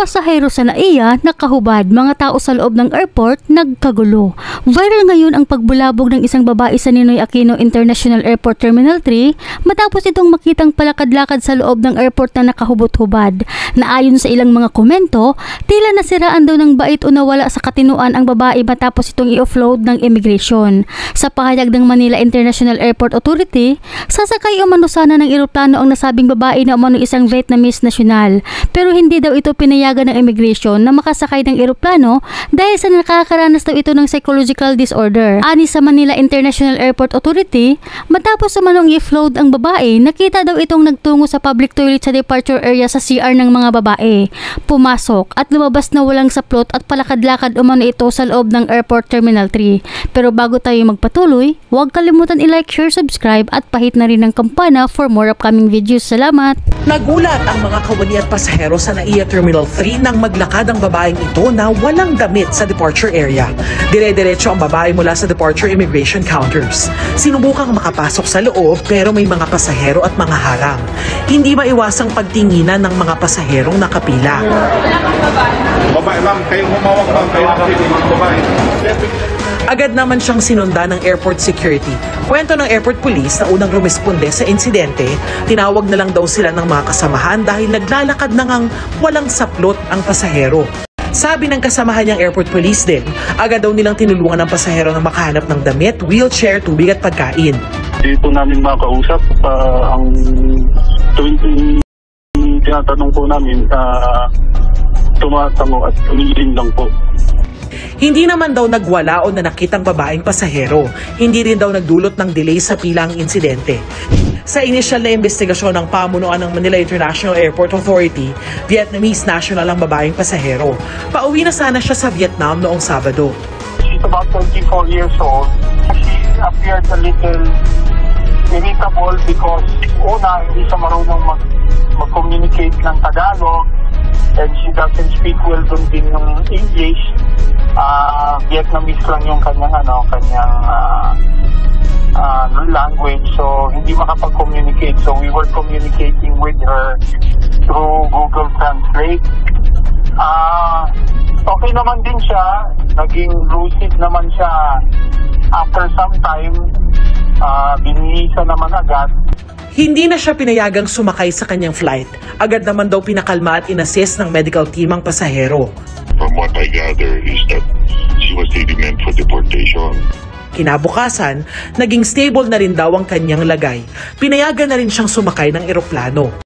pasahero sa NAIA nakahubad, mga tao sa loob ng airport nagkagulo. Viral ngayon ang pagbulabog ng isang babae sa Ninoy Aquino International Airport Terminal 3 matapos itong makitang palakad-lakad sa loob ng airport na nakahubot-hubad. Naayon sa ilang mga komento, tila nasiraan daw ng bait o nawala sa katinuan ang babae matapos itong i-offload ng immigration. Sa pahayag ng Manila International Airport Authority, sasakay umano sana ng eroplano ang nasabing babae na umano isang Vietnamese national. Pero hindi daw ito pinayagan ng immigration na makasakay ng eroplano dahil sa nakakaranas daw ito ng psychological disorder. Ani sa Manila International Airport Authority, matapos umanong i-float ang babae, nakita daw itong nagtungo sa public toilet sa departure area sa CR ng mga babae. Pumasok at lumabas na walang saplot at palakad-lakad umano ito sa loob ng Airport Terminal 3. Pero bago tayo magpatuloy, huwag kalimutan i-like, share, subscribe at pahit na rin ng kampana for more upcoming videos. Salamat! Nagulat ang mga kawani at pasahero sa NAIA Terminal 3 nang maglakad ang babaeng ito na walang damit sa departure area. Dire-diretso ang babae mula sa departure immigration counters. Sinubukang makapasok sa loob pero may mga pasahero at mga harang. Hindi maiwasang pagtinginan ng mga pasaherong nakapila. Babae, ma'am, kayong humawak, ma'am, kayo nakapili, babae. Agad naman siyang sinundan ng airport security. Kwento ng airport police na unang rumisponde sa insidente, tinawag na lang daw sila ng mga kasamahan dahil naglalakad na ngang walang saplot ang pasahero. Sabi ng kasamahan niyang airport police din, agad daw nilang tinulungan ng pasahero na makahanap ng damit, wheelchair, tubig at pagkain. Dito namin makausap ang tuwing tinatanong po namin, tumatango at tumiling lang po. Hindi naman daw nagwala o nanakitang babaeng pasahero. Hindi rin daw nagdulot ng delay sa pila ang insidente. Sa inisyal na investigasyon ng pamunuan ng Manila International Airport Authority, Vietnamese national ang babaeng pasahero. Pauwi na sana siya sa Vietnam noong Sabado. She's about 24 years old. She appeared a little irritable because una, hindi siya marunong mag-communicate ng Tagalog and she doesn't speak well dun din ng English. Vietnamese lang yung kanyang language, so hindi makapag-communicate. So we were communicating with her through Google Translate. Okay naman din siya, naging lucid naman siya after some time. Binihisa naman agad. Hindi na siya pinayagang sumakay sa kanyang flight. Agad naman daw pinakalma at inassess ng medical team ang pasahero. From what I gather is that she was really meant for deportation. Kinabukasan, naging stable na rin daw ang kanyang lagay. Pinayagan na rin siyang sumakay ng eroplano.